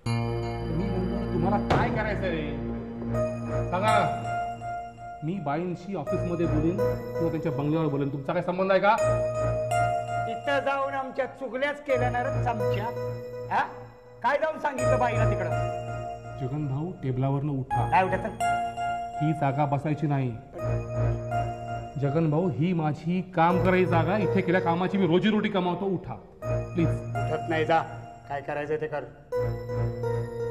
मी म्हणतो तुम्हाला काय करायचं रे सांगा. मी बाईंशी ऑफिसमध्ये बोलेन किंवा त्यांच्या बंगल्यावर बोलेन, तुमचा काय संबंध आहे का? तिथं जाऊन आमच्या चुगल्याच केल्यानार चमच्या. हा काय जाऊन सांगितलं बाईला तिकडं? जगन भाऊ टेबलावरनं उठा. काय उठत? ही जागा बसायची नाही जगन भाऊ, ही माझी काम करायची जागा. इथे केल्या कामाची मी रोजीरोटी कमावतो. उठा प्लीज. उठत नाही, जा काय करायचं ते कर.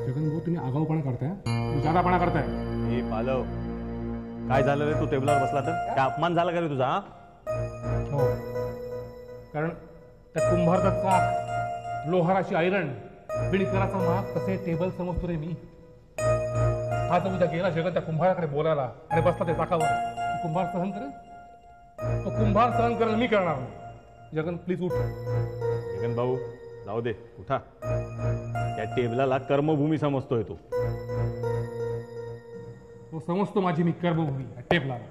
जगन भाऊ तुम्ही आगाऊपणा करताय, जादापणा करताय. हे पालव, काय झालं रे? तू टेबलावर बसला तर काय अपमान झाला का रे तुझा? हो, कारण त्या कुंभारचा चाक, लोहाराची आयरन, विणकराचा महाग कसे टेबल समजतो रे मी. हा तर उद्या गेला जगन त्या कुंभाराकडे बोलायला आणि बसला त्या चाकावर. कुंभार सहन करेल? तो कुंभार सहन करेल, मी करणार नाही. जगन प्लीज उठ. जगन भाऊ जाऊ दे, उठा. त्या टेबलाला कर्मभूमी समजतोय तू. तो समजतो माझी मी कर्मभूमी टेबलाला.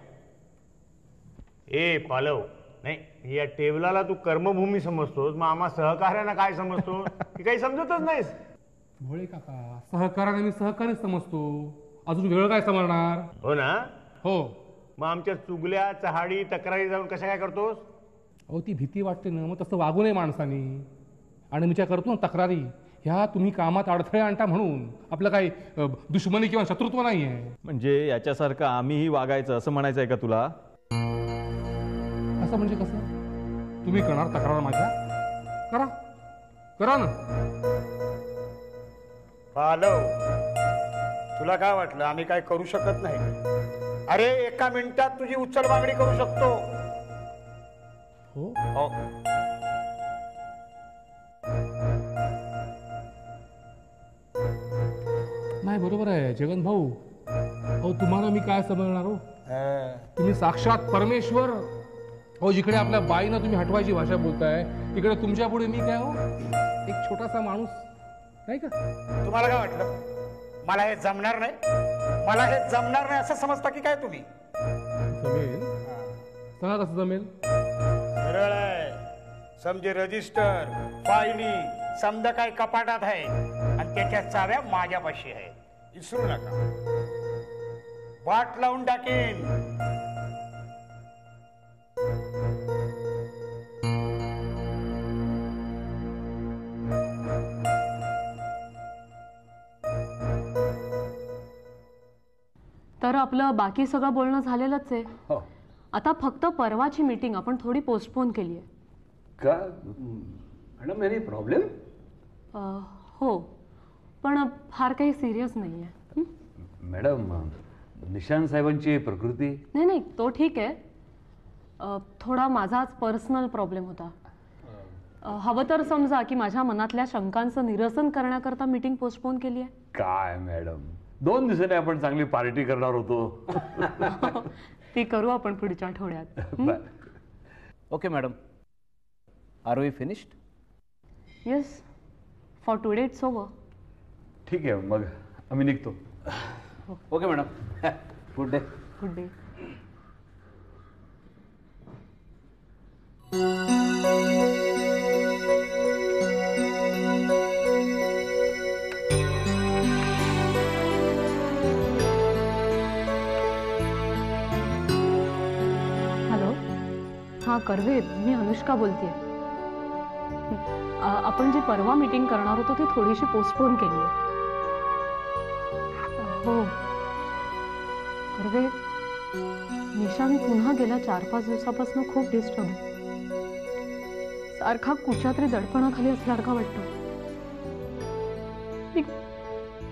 ए पालव, नाही या टेबलाला तू कर्मभूमी समजतोस, मग आम्हा सहकार्यानं काय समजतो की काही समजतच नाहीस. भोळे काका, सहकार्याने मी सहकार्य समजतो, अजून वेळ काय समजणार? हो ना. हो. मग आमच्या चुगल्या चहाडी तक्रारी जाऊन कशा काय करतोस? अहो ती भीती वाटते ना, मग तसं वागू नये माणसाने. आणि मी काय करतो ना तक्रारी, ह्या तुम्ही कामात अडथळे आणता म्हणून. आपलं काही दुश्मनी किंवा शत्रुत्व नाही आहे. म्हणजे याच्यासारखं आम्हीही वागायचं असं म्हणायचं आहे का तुला? असं म्हणजे कसं? तुम्ही करणार तक्रार माझ्या? करा करा ना. पालव, तुला काय वाटलं आम्ही काय करू शकत नाही? अरे एका मिनिटात तुझी उचल मागणी करू शकतो. हो, नाही बरोबर आहे जगन भाऊ. अहो तुम्हाला मी काय समजणार हो? तुम्ही साक्षात परमेश्वर. हो, जिकडे आपल्या बाईनं तुम्ही हटवायची भाषा बोलताय, तिकडे तुमच्या पुढे मी काय हो, एक छोटासा माणूस नाही का? तुम्हाला काय वाटलं मला हे जमणार नाही? मला हे जमणार नाही असं समजता की काय तुम्ही? जमेल? सांगा कसं जमेल? सरळ आहे. समजे रजिस्टर, फायली समजा काय कपाटात आहे आणि त्याच्या चाव्या माझ्यापाशी आहे. विसरू नका. वाट लावून टाकेन. तर आपलं बाकी सगळं बोलणं झालेलंच आहे. हो. आता फक्त परवाची मीटिंग आपण थोडी पोस्टपोन केली आहे. का मॅडम, एनी प्रॉब्लेम? हो, पण फार काही सिरियस नाही आहे. मॅडम, निशांत साहेबांची प्रकृती? नाही नाही, तो ठीक आहे. थोडा माझाच पर्सनल प्रॉब्लेम होता. हवं तर समजा की माझ्या मनातल्या शंकांचं निरसन करण्याकरता मीटिंग पोस्टपोन केली आहे. काय मॅडम, 2 दिवसांनी आपण चांगली पार्टी करणार होतो. ती करू आपण पुढच्या आठवड्यात. Okay madam, are we finished? Yes, for today it's over. ठीक आहे, मग आम्ही निघतो. Okay madam, good day. Good day. Hello, हां कर्वे, मी अनुष्का बोलतेय. आपण जी परवा मीटिंग करणार होतो ती थोडीशी पोस्टपोन केली आहे. हो कर्वे, निशांत पुन्हा गेल्या 4-5 दिवसापासून खूप डिस्टर्ब आहे. सारखा कुठच्यातरी दडपणाखाली असल्यासारखा वाटतो.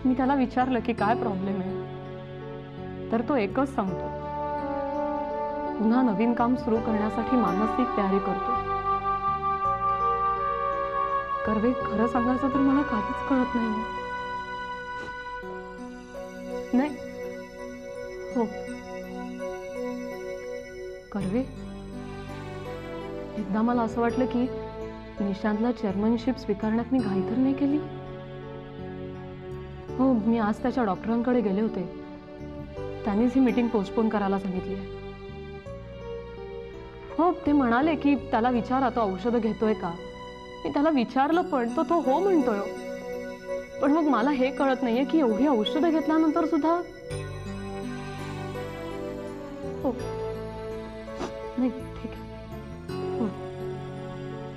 मी त्याला विचारलं की काय प्रॉब्लेम आहे, तर तो एकच सांगतो, पुन्हा नवीन काम सुरू करण्यासाठी मानसिक तयारी करतो. कर्वे, खरं सांगायचं तर मला काहीच कळत नाही. नाही हो कर्वे, एकदा मला असं वाटलं की निशांतला चेअरमनशिप स्वीकारण्यात मी घाई तर नाही केली. हो, मी आज त्याच्या डॉक्टरांकडे गेले होते. त्यांनीच ही मीटिंग पोस्टपोन करायला सांगितली आहे. हो, ते म्हणाले की त्याला विचारा तो औषधं घेतोय का. मी त्याला विचारलं पण तो हो म्हणतोय. पण मग मला हे कळत नाहीये की एवढी औषधं घेतल्यानंतर सुद्धा हो नाही ठीक आहे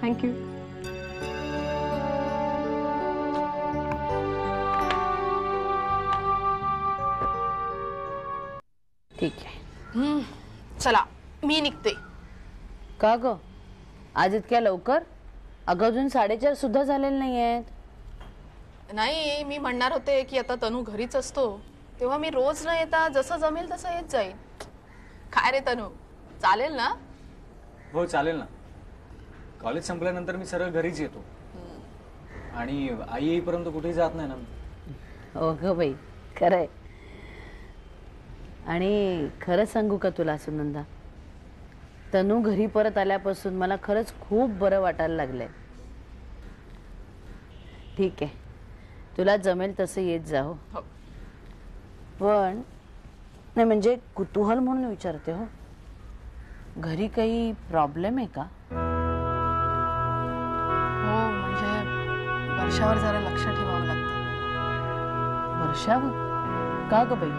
थँक्यू. ठीक आहे. चला मी निघते. का ग आज इतक्या लवकर? अगं अजून 4:30 सुद्धा झालेले नाही आहेत. नाही मी म्हणणार होते की आता तनू घरीच असतो तेव्हा मी रोज न येता जसं जमेल तसं येत जाईल. काय रे तनू चालेल ना? हो चालेल ना. कॉलेज संपल्यानंतर मी सरळ घरीच येतो आणि आई येईपर्यंत कुठेही जात नाही ना. हो ग बाई खरंय. आणि खरं सांगू का तुला सुनंदा, तनू घरी परत आल्यापासून मला खरंच खूप बरं वाटायला लागलंय. ठीक आहे तुला जमेल तसं येत जा. हो पण नाही म्हणजे कुतूहल म्हणून विचारते. हो घरी काही प्रॉब्लेम आहे का? हो म्हणजे वर्षावर जरा लक्ष ठेवावं लागतं. वर्षावर? का ग बाई?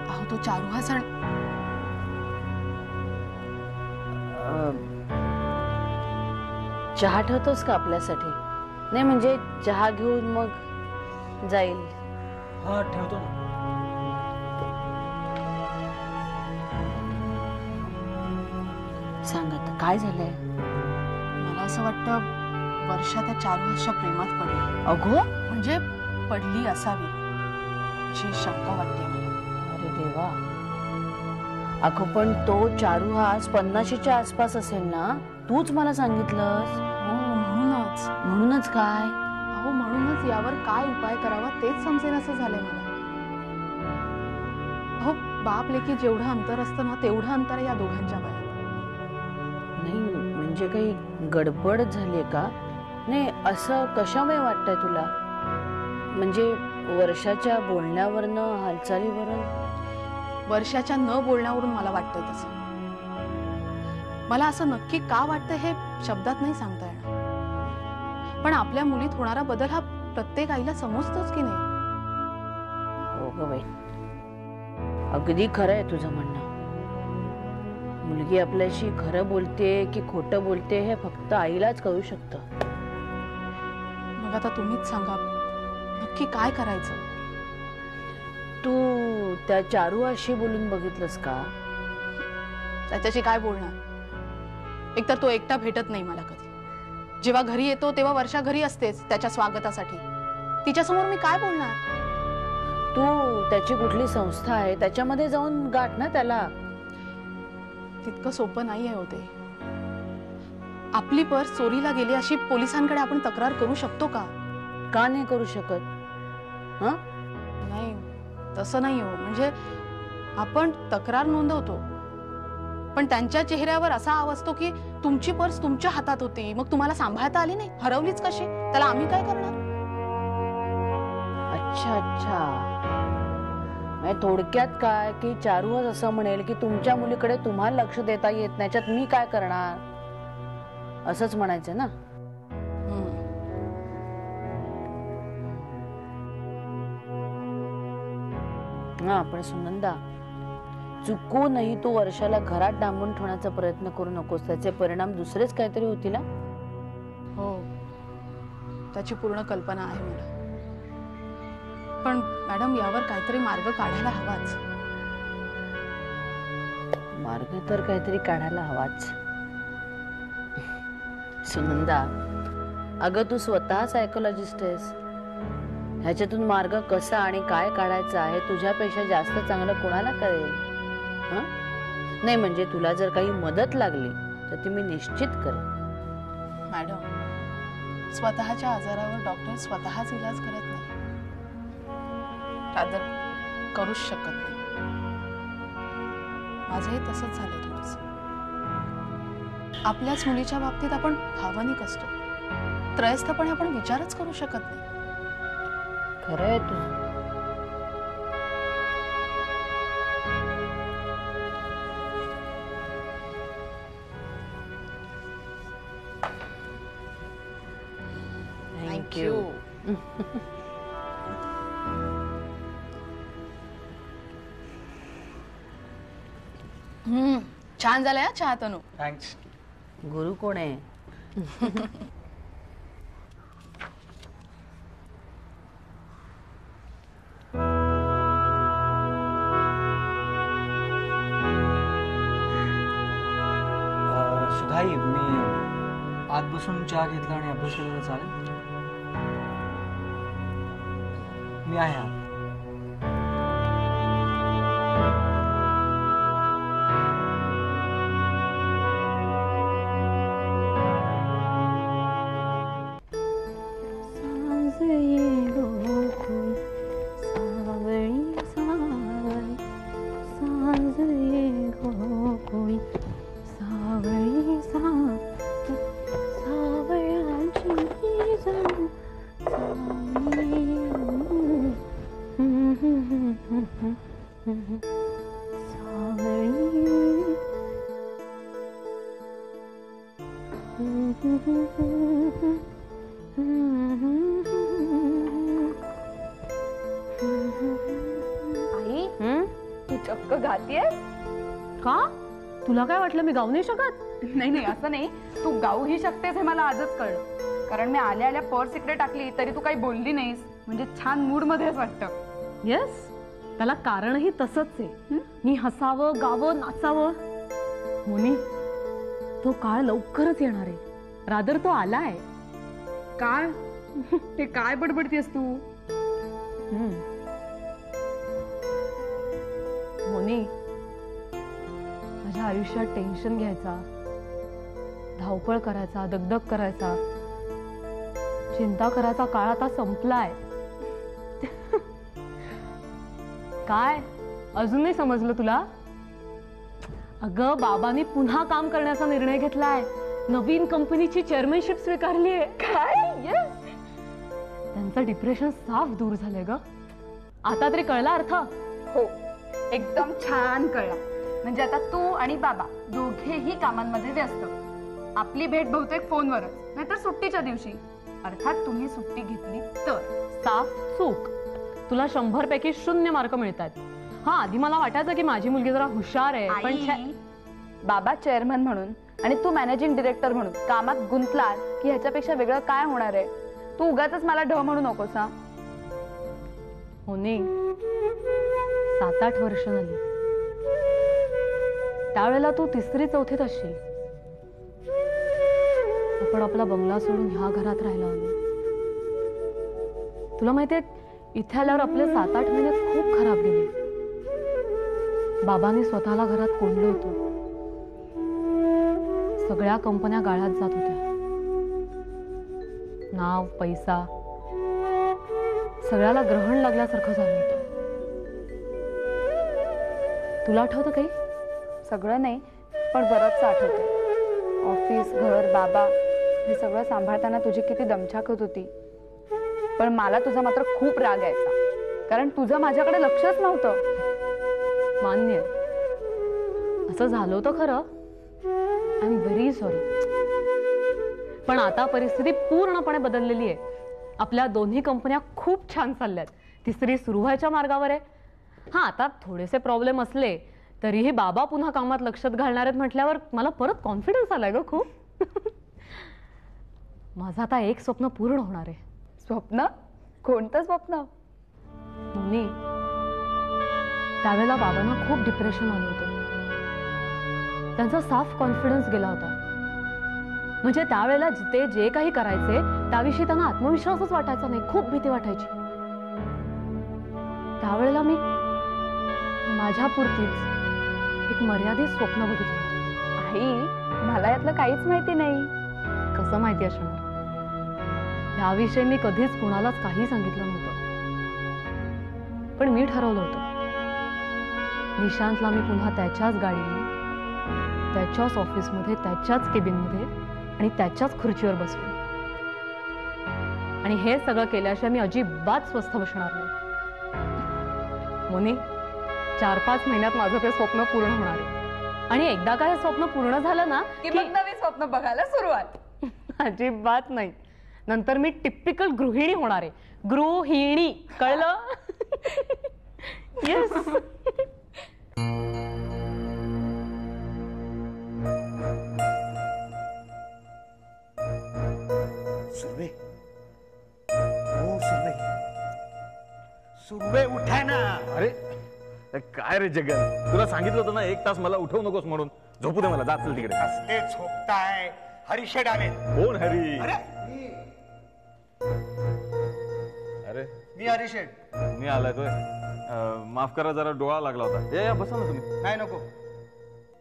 अहो तो चारू हा सण चहा ठेवतोस का आपल्यासाठी? नाही म्हणजे चहा घेऊन मग जाईल. हा ठेवतो ना. सांग आता काय झालंय? मला असं वाटतं वर्षा त्या चारुहासच्या प्रेमात पडली. अगो म्हणजे पडली असावी अशी शंका वाटते मला. अरे देवा. अगं पण तो चारुहास 50च्या आसपास असेल ना? तूच मला सांगितलंस. हो म्हणूनच. म्हणूनच काय? अहो म्हणूनच यावर काय उपाय करावा तेच समजेन असं झालंय मला. अहो बाप लेकी जेवढं अंतर असतं ना तेवढं अंतर आहे या दोघांच्या वयात. नाही म्हणजे काही गडबड झालीये का? नाही असं कशामुळे वाटतंय तुला? म्हणजे वर्षाच्या बोलण्यावरनं हालचालीवरून? वर्षाच्या न बोलण्यावरून मला वाटतंय तसं. मला असं नक्की का वाटतं हे शब्दात नाही सांगता येणार. पण आपल्या मुलीत होणारा बदल हा प्रत्येक आईला समजतोच की नाही? हो ग बाई अगदी खरं आहे तुझं म्हणणं. मुलगी आपल्याशी खरं बोलते की खोटं बोलते हे फक्त आईलाच कळू शकतं. मग आता तुम्हीच सांगा नक्की काय करायचं? तू त्या चारुहाशी बोलून बघितलंस का? त्याच्याशी काय बोलणार? एकतर तो एकटा भेटत नाही मला कधी. जेव्हा घरी येतो तेव्हा वर्षा घरी असतेच त्याच्या स्वागतासाठी. तिच्यासमोर मी काय बोलणार? तू त्याची कुठली संस्था आहे त्याच्यामध्ये जाऊन गाठ ना त्याला. तितकं सोपं नाही आहे होते. आपली पर्स चोरीला गेली अशी पोलिसांकडे आपण तक्रार करू शकतो का? का नाही करू शकत? हं? नाही तसं नाही हो. म्हणजे आपण तक्रार नोंदवतो पण त्यांच्या चेहऱ्यावर असा आव असतो की तुमची पर्स तुमच्या हातात होती मग तुम्हाला सांभाळता आली नाही, हरवलीच कशी? त्याला आम्ही काय करणार? अच्छा अच्छा. म्हणजे थोडक्यात काय की चारुहास असं म्हणेल की तुमच्या मुलीकडे तुम्हाला लक्ष देता येत नाही याच्यात मी काय करणार असंच म्हणायचं ना? हा पण सुनंदा चुकूनही तू वर्षाला घरात डांबून ठेवण्याचा प्रयत्न करू नकोस. त्याचे परिणाम दुसरेच काहीतरी होतील. हो त्याची पूर्ण कल्पना आहे मला. पण मॅडम यावर काहीतरी मार्ग काढायला हवाच. मार्ग तर काहीतरी काढायला हवाच. सुनंदा अगं तू स्वतः सायकोलॉजिस्ट आहेस. ह्याच्यातून मार्ग कसा आणि काय काढायचा आहे तुझ्यापेक्षा जास्त चांगलं कोणाला कळेल? नाही म्हणजे तुला जर काही मदत लागली तर ती मी निश्चित करेन. मॅडम स्वतःच्या आजारावर डॉक्टर स्वतःच इलाज करत नाही. रादर करूच शकत नाही. माझंही तसंच झालंय थोडंसं. आपल्याच मुलीच्या बाबतीत आपण भावनिक असतो. त्रयस्थपणे आपण विचारच करू शकत नाही. खरं आहे तुझं. थँक्यू. छान झालंय हा चहा तनू. थँक्स. गुरु कोण आहे? सुधाई, मी आत बसून चहा घेतला आणि अभ्यास केला तर चालेल? मी आहे आत. आई, तू चक्क गातीये का? तुला काय वाटलं मी गाऊ नाही शकत? नाही नाही, असं नाही. तू गाऊही शकतेस हे मला आजच कळलं. कारण मी आल्या आल्या पर्स इकडे टाकली तरी तू काही बोलली नाहीस. म्हणजे छान मूड मध्येच वाटतं. येस, त्याला कारणही तसंच आहे. मी हसावं, गावं, नाचावं. मोनी, तो काळ लवकरच येणार आहे. रादर तो आलाय. काय ते काय बडबडतेस तू? मोनी, माझ्या आयुष्यात टेन्शन घ्यायचा, धावपळ करायचा, दगदग करायचा, चिंता करायचा काळ आता संपलाय. काय अजूनही समजलं तुला? अगं, बाबांनी पुन्हा काम करण्याचा निर्णय घेतलाय. नवीन कंपनीची चेअरमनशिप स्वीकारली आहे. काय? येस. त्यांचं डिप्रेशन साफ दूर झालंय ग. आता तरी कळला अर्थ? हो, एकदम छान कळला. म्हणजे आता तू आणि बाबा दोघेही कामांमध्ये व्यस्त. आपली भेट बहुतेक फोनवरच, नाहीतर सुट्टीच्या दिवशी. अर्थात तुम्ही सुट्टी घेतली तर. साफ चूक. तुला 100 पैकी 0 मार्क मिळतात. हा, आधी मला वाटायचं की माझी मुलगी जरा हुशार आहे, पण बाबा चेअरमन म्हणून आणि तू मॅनेजिंग डिरेक्टर म्हणून कामात गुंतलात की ह्याच्यापेक्षा वेगळं काय होणार आहे? तू उगाचच मला ढ म्हणू नकोस. हा, होणे 7-8 वर्ष झाली. त्यावेळेला तू 3री-4थीत असशील. आपण आपला बंगला सोडून ह्या घरात राहायला आलो. तुला माहितीये, इथे आल्यावर आपले 7-8 महिने खूप खराब गेले. बाबांनी स्वतःला घरात कोंडलं होतं. सगळ्या कंपन्या गाळ्यात जात होत्या. नाव, पैसा सगळ्याला ग्रहण लागल्यासारखं झालं होतं. तुला आठवतं काही? सगळं नाही, पण बरंचसं आठवतं. ऑफिस, घर, बाबा हे सगळं सांभाळताना तुझी किती दमछाक होती. पण मला तुझा मात्र खूप राग यायचा, कारण तुझं माझ्याकडे लक्षच नव्हतं. मान्य, असं झालं होतं खरं. I am very sorry. पण आता परिस्थिती पूर्णपणे बदललेली आहे. आपल्या दोन्ही कंपन्या खूप छान चालल्यात. 3री सुरू व्हायच्या मार्गावर आहे. हा, आता थोडेसे प्रॉब्लेम असले तरीही बाबा पुन्हा कामात लक्षात घालणार आहेत म्हटल्यावर मला परत कॉन्फिडन्स आलाय ग खूप. माझं आता एक स्वप्न पूर्ण होणार आहे. स्वप्न? कोणतं स्वप्न? मुनी, त्यावेळेला बाबांना खूप डिप्रेशन आलं होतं. त्यांचा साफ कॉन्फिडन्स गेला होता. म्हणजे त्यावेळेला ते जे काही करायचे त्याविषयी त्यांना आत्मविश्वासच वाटायचा नाही. खूप भीती वाटायची. त्यावेळेला मी माझ्यापुरतीच एक मर्यादित स्वप्न बघितलं होतं. आई, मला यातलं काहीच माहिती नाही. कसं माहिती असणार? याविषयी मी कधीच कुणालाच काही सांगितलं नव्हतं. पण मी ठरवलं होतं, निशांतला मी पुन्हा त्याच्याच गाडीने, त्याच्याच ऑफिसमध्ये, त्याच्याच केबिनमध्ये आणि त्याच्याच खुर्चीवर बसवेन. आणि हे सगळं केल्याशिवाय मी अजिबात स्वस्थ बसणार नाही. मुनी, 4-5 महिन्यात माझं ते स्वप्न पूर्ण होणार आहे. आणि एकदा का हे स्वप्न पूर्ण झालं ना की मग नवीन स्वप्न बघायला सुरुवात. अजिबात नाही. नंतर मी टिपिकल गृहिणी होणार आहे. गृहिणी, कळलं? येस. सुर्वे, हो सुर्वे, सुर्वे उठा ना. अरे काय रे जगन, तुला सांगितलं होतं ना 1 तास मला उठवू नकोस म्हणून. झोपू दे मला, जात चल तिकडे. कसले झोपताय? हरीशेड आले. कोण हरी? अरे अरे मी हरीशेड. मी आलाय तोय. माफ करा, जरा डोळा लागला होता. या बसा ना तुम्ही. नाही नको.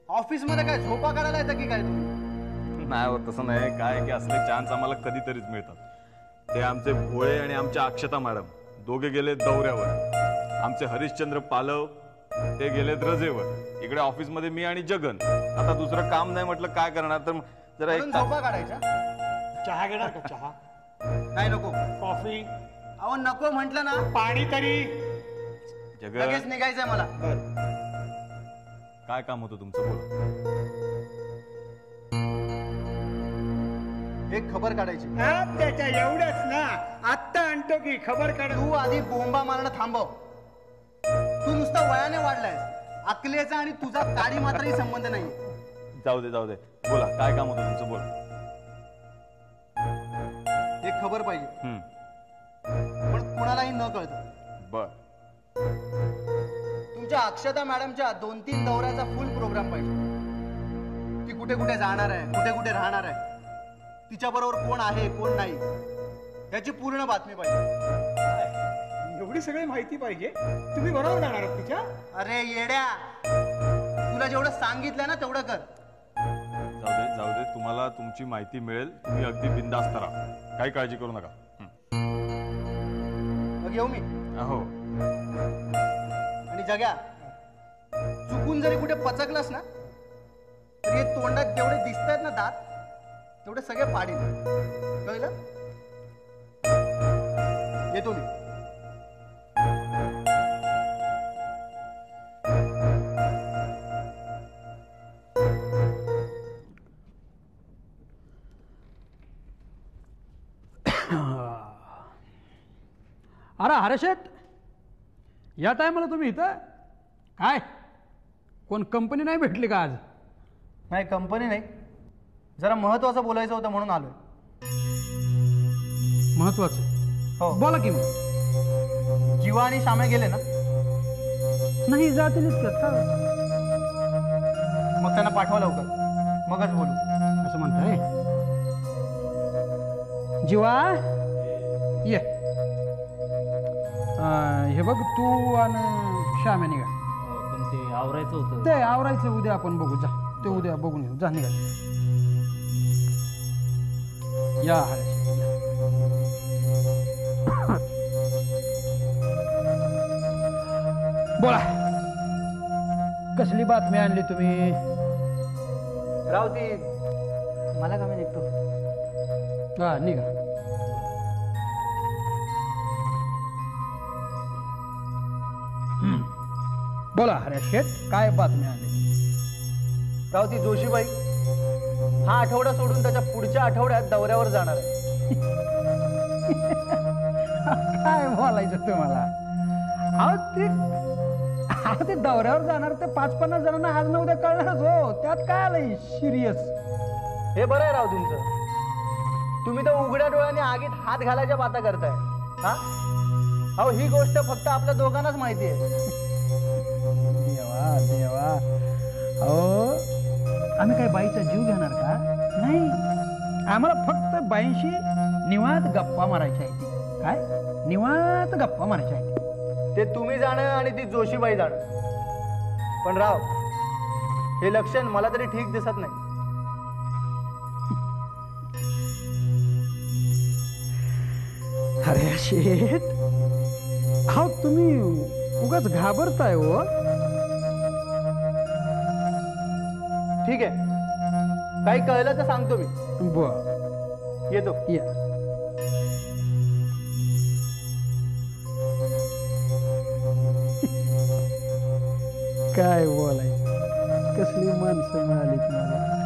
ऑफिस मध्ये काय झोपा काढायला येतं की काय तुम्ही? नाही होत तसं नाही. काय की असले चान्स आम्हाला कधीतरीच मिळतात. ते आमचे भोळे आणि आमच्या अक्षता मॅडम दोघे गेले दौऱ्यावर. आमचे हरिश्चंद्र पालव ते गेलेत रजेवर. इकडे ऑफिस मध्ये मी आणि जगन. आता दुसरं काम नाही म्हटलं काय करणार, तर जरा एक झोपा काढायचा. चहा घेणार का? चहा? नाही नको. कॉफी? अहो नको म्हंटल ना. पाणी तरी? जगन लगेच निघायचंय मला. काय काम होतं तुमचं, बोला. एक खबर काढायची. त्याच्या एवढंच ना. आत्ता आणतो की खबर काढ. तू आधी बोंबा मारणं थांबव. तू नुसता वयाने वाढलायस. अकलेचा आणि तुझा काडी मात्रही संबंध नाही. जाऊ दे जाऊ दे, बोला काय काम होतं तुमचं, बोला. एक खबर पाहिजे, पण कुणालाही न कळतं. बर. तुमच्या अक्षता मॅडमच्या 2-3 दौऱ्याचा फुल प्रोग्राम पाहिजे. ती कुठे कुठे जाणार आहे, कुठे कुठे राहणार आहे, तिच्या बरोबर कोण आहे कोण नाही, याची पूर्ण बातमी पाहिजे. एवढी सगळी माहिती पाहिजे? तुम्ही बरोबर जाणार आहात तिच्या? अरे येड्या, तुला जेवढं सांगितलं ना तेवढं कर. जाऊ दे, तुम्हाला तुमची माहिती मिळेल. तुम्ही अगदी बिनधास्त राहा, काही काळजी करू नका. मग येऊ मी. हो. आणि जग्या, चुकून जरी कुठे पचकलास ना तरी हे तोंडात जेवढे दिसतात ना दात, तेवढे सगळे पाडील. कळलं? येतो मी. अरे हर्षेट, या टायमाला तुम्ही इथं काय? कोण कंपनी नाही भेटली का आज? नाही, कंपनी नाही, जरा महत्वाचं बोलायचं होतं म्हणून आलोय. महत्वाचं? हो. बोला की मग. जीवा आणि श्यामे गेले ना? नाही, जातीलच का? मग त्यांना पाठवा लवकर, मगच बोलू. असं म्हणताय? जीवा ये. हे बघ, तू आणि श्यामे निघा. पण ते आवरायचं होतं. ते आवरायचं उद्या आपण बघू. जा, ते उद्या बघून येऊ. जा निघा. या हरेश, बोला, कसली बातमी आणली तुम्ही? राव, ती मला का मी निघतो. हा, निघा. बोला हरेश शेठ, काय बातमी आली? राव, ती जोशीबाई हा आठवडा सोडून त्याच्या पुढच्या आठवड्यात दौऱ्यावर जाणार आहे. काय बोलायचं तुम्हाला? अहो ते दौऱ्यावर जाणार ते 5-50 जणांना आज न उद्या कळणारच हो. त्यात काय आलंय सिरियस? हे बरं आहे राव तुमचं. तुम्ही तर उघड्या डोळ्याने आगीत हात घालायच्या बाता करताय. हा, अहो ही गोष्ट फक्त आपल्या दोघांनाच माहिती आहे. देवा देवा, अहो आम्ही काय बाईचा जीव घेणार का? नाही, आम्हाला फक्त बाईंशी निवांत गप्पा मारायच्या आहेत. काय निवांत गप्पा मारायच्या आहेत? ते तुम्ही जाणं आणि ती जोशीबाई जाणं. पण राव, हे लक्षण मला तरी ठीक दिसत नाही. अरे शेठ, हा तुम्ही उगाच घाबरताय हो. ठीक आहे, काही कळलं तर सांगतो मी. बर, येतो. या. काय बोलायचं, कसली माणसं मिळाली तुम्हाला.